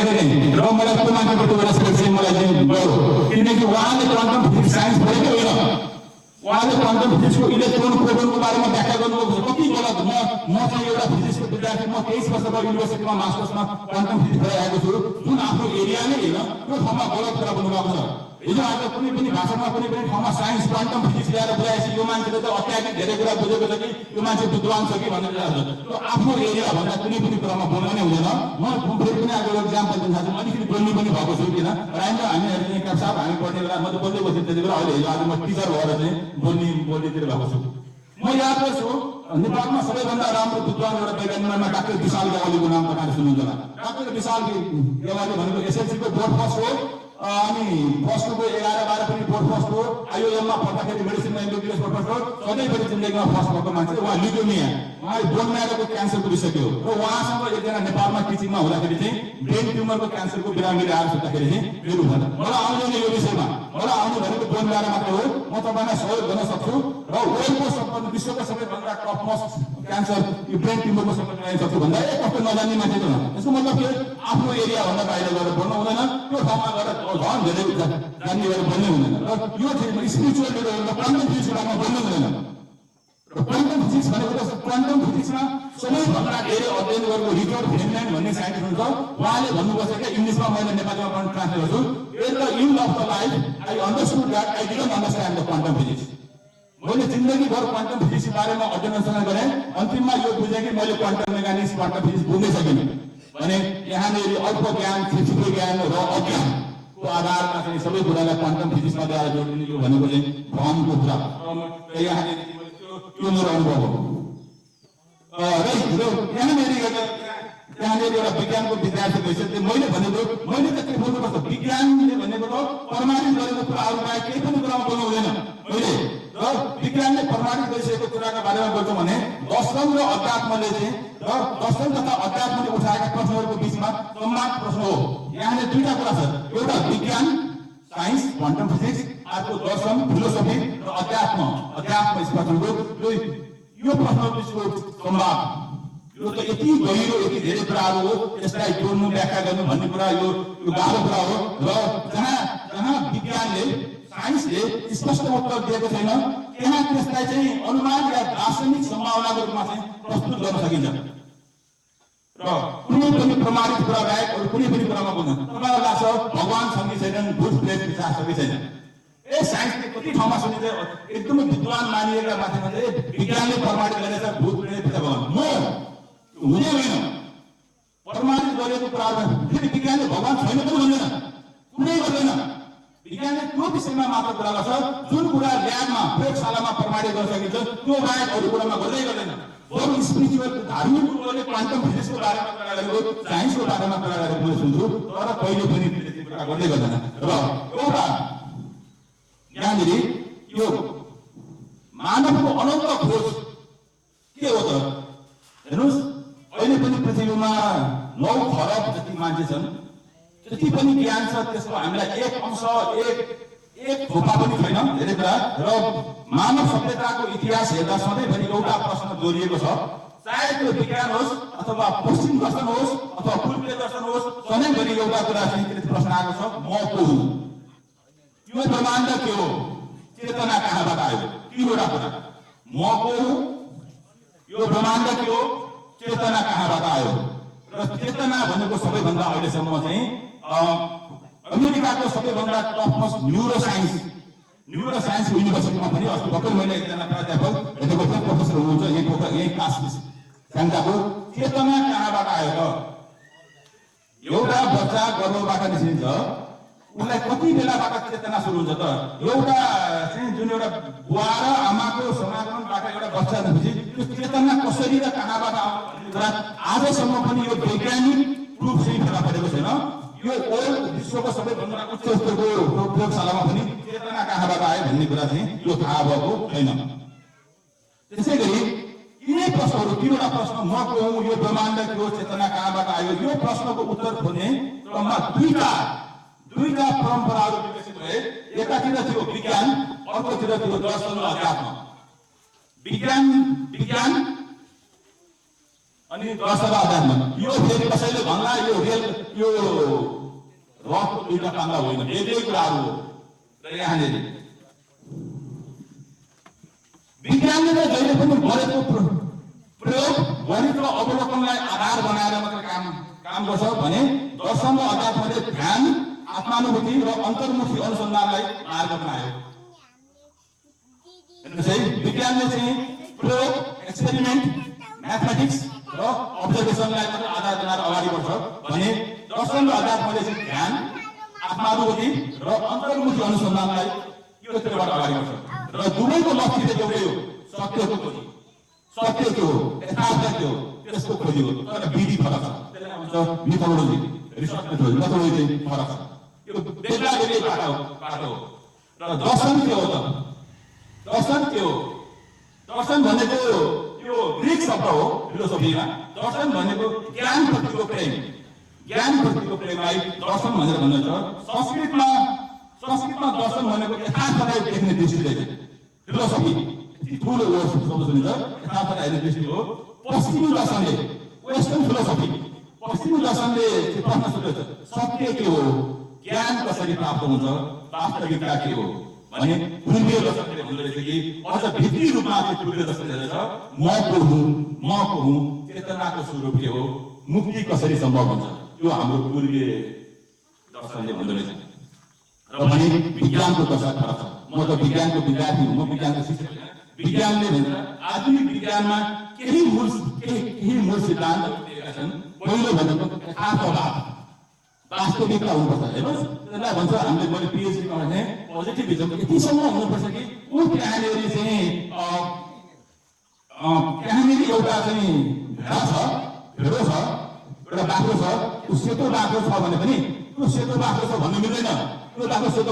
कहिलेकाहीँ र मलाई त्यो मान्छेको बेलासम्म चाहिँ मलाई चाहिँ गयो किनकि उहाँले क्वान्टम फिजिक्स साइन्स पढेकै होइन उहाँले क्वान्टम फिजिक्सको इलेक्ट्रोन प्रोटोनको बारेमा व्याख्या गर्नुभएको छ कति गलत म चाहिँ एउटा फिजिक्सको विद्यार्थी म 23 वर्ष भयो युनिभर्सिटीमा मास्टर्समा क्वान्टम फिजिक्स पढाएको छु जुन आफ्नो एरिया नै होइन त्यो ठाउँमा गलत कुरा बोल्नुभएको छ हिजो आज कुनै पनि भाषामा कुनै पनि ठाउँमा साइन्स क्वान्टम फिजिक्स ल्याएर बुझाएपछि यो मान्छेले त अत्याधिक धेरै कुरा बुझेको छ कि यो मान्छे विद्वान छ कि भनेर त्यो आफ्नो एरिया भन्दा कुनै पनि कुरामा बोल्नु नै हुँदैन म फेरि पनि आज एक्जाम्पल दिन चाहन्छु अलिकति बोल्नु पनि भएको छु किन राइम हामीहरू चाहिँ क्याप्साप हामी पढ्ने बेला म त बोल्दै बस्थेँ त्यति बेला अहिले हिजो आज म टिचर भएर चाहिँ बोल्नेतिर भएको छु म याद गर्छु नेपालमा सबैभन्दा राम्रो विद्वान एउटा वैज्ञानिकमा डाक्टर विशाल गेवालीको नाम तपाईँले सुन्नुहुन्छ होला डाक्टर विशाल गेवाली भनेको एसएलसीको बोर्ड फर्स्ट हो अनि फर्स्टको 11-12 पनि बोर्ड फर्स्ट हो आइओएममा पढ्दाखेरि मेडिसिनमा एमबिबिएस बोर्ड फर्स्ट हो सधैँभरि जिन्दगीमा फर्स्ट भएको मान्छे उहाँ ल्युकेमिया उहाँले बोन म्यारोको क्यान्सरको रिसक्यो र उहाँसँग एकजना नेपालमा टिचिङमा हुँदाखेरि चाहिँ ब्रेन ट्युमरको क्यान्सरको बिरामीले आएर सोद्धाखेरि चाहिँ मेरो भएन मलाई आउँदैन यो विषयमा मलाई आउनु भनेको बोन म्यारो मात्र हो म तपाईँलाई सहयोग गर्न सक्छु र वर्ल्डको सबभन्दा विश्वको सबैभन्दा टप मोस्ट क्यान्सर यो ब्रेन ट्युमरको समस्या ल्याउन सक्छु भन्दा कस्तो नजान्ने मान्छे त यसको मतलब के आफ्नो एरिया भन्दा बाहिर गएर बोल्नु हुँदैन त्यो ठाउँमा गएर झन् धेरै जान्ने गरेर बोल्नै हुँदैन र यो चाहिँ स्पिरिचुअल लिडरहरुले क्वान्टम फिजिक्सको बारेमा बोल्नु हुँदैन र क्वान्टम फिजिक्स भनेको त क्वान्टम फिजिक्समा सबैभन्दा धेरै अध्ययन गरेको रिचर्ड फेनम्यान भन्ने साइन्टिस्ट हुनुहुन्छ उहाँले भन्नुभएको छ कि इङ्ग्लिसमा मैले नेपालीमा पनि ट्रान्सलेट गर्छु in the and of the life I understood that I didn't understand the quantum physics मैले जिन्दगीभर क्वान्टम फिजिक्सको बारेमा अध्ययन अनुसन्धान गरेँ अन्तिममा यो बुझेँ कि मैले क्वान्टम मेकानिक्स क्वान्टम फिजिक्स बुझ्नै सकिनँ भने यहाँनिर अल्प ज्ञान थियोरिटिकल ज्ञान र अज्ञानको आधारमा चाहिँ सबै कुरालाई क्वान्टम फिजिक्समा ल्याएर जोडिने यो भनेको चाहिँ भ्रमको कुरा यहाँनिर त्यो मेरो अनुभव हो यहाँनिर एउटा विज्ञानको विद्यार्थी भइसक्यो मैले भनेको मैले त के बोल्नुपर्छ विज्ञानले भनेको त प्रमाणित गरेको कुराहरू बाहेक केही पनि कुरामा बोल्नु हुँदैन मैले र विज्ञानले प्रमाणित गरिसकेको कुराका बारेमा बोल्छौँ भने दर्शन र अध्यात्मले चाहिँ र दर्शन तथा अध्यात्मले उठाएका प्रश्नहरूको बिचमा सम्मान प्रश्न हो यहाँले दुईटा कुरा छ एउटा विज्ञान साइन्स क्वान्टम फिजिक्स अर्को दर्शन फिलोसफी र अध्यात्म स्पर्शको यो प्रश्नको संवाद यो त यति गहिरो यति धेरै कुराहरू हो यसलाई जोड्नु व्याख्या गर्नु भन्ने कुरा यो गाह्रो कुरा हो र जहाँ विज्ञानले साइन्सले स्पष्ट उत्तर दिएको छैन त्यहाँ त्यसलाई चाहिँ अनुमान या दार्शनिक सम्भावनाको रूपमा चाहिँ प्रस्तुत गर्न सकिन्छ र कुनै पनि प्रमाणित कुरा बाहेक अरू कुनै पनि कुरामा बोल्दैन तपाईँलाई लाग्छ भगवान छन् कि छैनन् भूत प्रेत पिशाच छ कि छैन साइन्सले कति ठाउँमा सुनिन्छ एकदमै विद्वान मानिएका मान्छेले विज्ञानले प्रमाणित गरेछ भूत प्रेत पिशाच भगवान हुँदै होइन प्रमाणित गरेको कुराहरू फेरि विज्ञानले भगवान छैन पनि भन्दैन कुनै गर्दैन विज्ञानले त्यो विषयमा मात्र कुरा गर्छ जुन कुरा ल्याबमा प्रयोगशालामा प्रमाणित गर्न सकिन्छ त्यो बाहेक अरू कुरामा गर्दैन बरु स्पिरिचुअल धार्मिक गुरुहरूले क्वान्टम फिजिक्सको बारेमा कुरा गरेको साइन्सको बारेमा कुरा गरेको मैले सुन्छु तर कहिले पनि त्यति कुरा गर्दै गर्दैन र एउटा यहाँनिर यो मानवको अनन्त खोज के हो त हेर्नुहोस् अहिले पनि पृथ्वीमा 9 खरब जति मान्छे छन् जति पनि ज्ञान छ त्यसको हामीलाई एक अंश एक थोपा पनि छैन धेरै कुरा र मानव सभ्यताको इतिहास हेर्दा सधैँभरि एउटा प्रश्न जोडिएको छ चाहे त्यो विज्ञान होस् अथवा पश्चिम दर्शन होस् अथवा पूर्वीय दर्शन होस् सधैँभरि एउटा कुरा चाहिँ प्रश्न आएको छ म को हुँ यो ब्रह्माण्ड के हो चेतना कहाँबाट आयो तीनवटा कुरा म को हुँ यो ब्रह्माण्ड के हो चेतना कहाँबाट आयो र चेतना भनेको सबैभन्दा अहिलेसम्म चाहिँ अमेरिकाको सबैभन्दा टपमोस्ट न्युरोसाइन्स युनिभर्सिटीमा पनि अस्ति भर्खर मैले एकजना प्राध्यापक भेटेको थिएँ प्रोफेसर हुनुहुन्छ यही क्लास संख्याको चेतना कहाँबाट आयो त एउटा बच्चा गर्भबाट निस्किन्छ उसलाई कति बेलाबाट चेतना सुरु हुन्छ त एउटा चाहिँ जुन एउटा बुवा र आमाको समागमनबाट एउटा बच्चा निस्केपछि त्यो चेतना कसरी र कहाँबाट आउँछ भन्ने कुरा आजसम्म पनि यो वैज्ञानिक प्रुफ चाहिँ फेला परेको छैन यो वर्ल्ड विश्वको सबैभन्दा उच्च स्तरको प्रयोगशालामा पनि चेतना कहाँबाट आयो भन्ने कुरा चाहिँ यो थाहा भएको छैन त्यसै गरी यिनै प्रश्नहरू तीनवटा प्रश्न म को हुँ यो ब्रह्माण्ड के हो चेतना कहाँबाट आयो यो प्रश्नको उत्तर खोज्ने क्रममा दुईटा परम्पराहरू विकसित भए एकातिर थियो विज्ञान अर्कोतिर थियो दर्शन र अध्यात्म विज्ञान अनि दर्शक आधारमा यो फेरि कसैले भन्ला यो रेल यो रथको दुईटा पाङ्ला होइन, एकै कुराहरू हो। र यहाँनिर विज्ञानले जहिले पनि गरेको प्रयोग गणित र अवलोकनलाई आधार बनाएर मात्र काम गर्छ भने दर्शन र अध्यात्मले ध्यान, आत्मानुभूति र अन्तर्मुखी अनुसन्धानलाई मार्ग बनायो। हेर्नुहोस् है, विज्ञानले चाहिँ प्रयोग, एक्सपेरिमेन्ट, म्याथमेटिक्स र अब्जर्भेसनलाई मात्र आधार बनाएर अगाडि बढ्छ भने दर्शन र अध्यात्मले चाहिँ ध्यान, आत्मानुभूति र अन्तर्मुखी अनुसन्धानलाई यो क्षेत्रबाट अगाडि बढ्छ। र दुवैको लक्ष्य चाहिँ एउटै हो, सत्यको खोजी। सत्य के हो, यथार्थ के हो, त्यसको खोजी हो। तर विधि फरक छ, त्यसलाई भन्छ मेथोडोलोजी, रिसर्च मेथोडोलोजी चाहिँ फरक छ। यो बेग्ला बेग्लै बाटो हो। र दर्शन के हो त? दर्शन के हो? दर्शन भनेको यो ग्रीक शब्द हो फिलोसफीमा। दर्शन भनेको ज्ञान प्रतिको प्रेम, ज्ञान प्रतिको प्रेमलाई दर्शन भनेर भनिन्छ। संस्कृतमा दर्शन भनेको यथार्थलाई देख्ने दृष्टिले फिलोसफी ठुलो शब्द सुनिन्छ, यथार्थलाई हेर्ने दृष्टि हो। पश्चिमी दर्शनले, वेस्टर्न फिलोसफी, पश्चिमी दर्शनले प्रश्न सोध्छ, सत्य के हो, ज्ञान कसरी प्राप्त हुन्छ, वास्तविकता के हो भने पूर्वीय दर्शनले भन्दो रहेछ कि अझ भित्री रूपमा चाहिँ पूर्वीय दर्शनले रहेछ म को हुँ, चेतनाको स्वरूप के हो, मुक्ति कसरी सम्भव हुन्छ, यो हाम्रो पूर्वीय दर्शनले भन्दो रहेछ। र भने विज्ञानको दर्शन फरक छ। म त विज्ञानको विद्यार्थी हुँ, म विज्ञानको शिक्षक होइन। विज्ञानले भन्छ आधुनिक विज्ञानमा केही मूल सिद्धान्त दिएका छन्। पहिलो भनेको यथार्थवाद, वास्तविकता हुनुपर्छ। हेर्नुहोस्, त्यसलाई भन्छ हामीले, मैले पिएचडीमा भने पोजिटिभिजम यतिसम्म हुनुपर्छ कि ऊ त्यहाँनिर चाहिँ त्यहाँनिर एउटा चाहिँ भेडो छ, एउटा बाख्रो छ, ऊ सेतो बाख्रो छ भने पनि त्यो सेतो बाख्रो छ भन्नु मिल्दैन, त्यो बाख्रो सेतो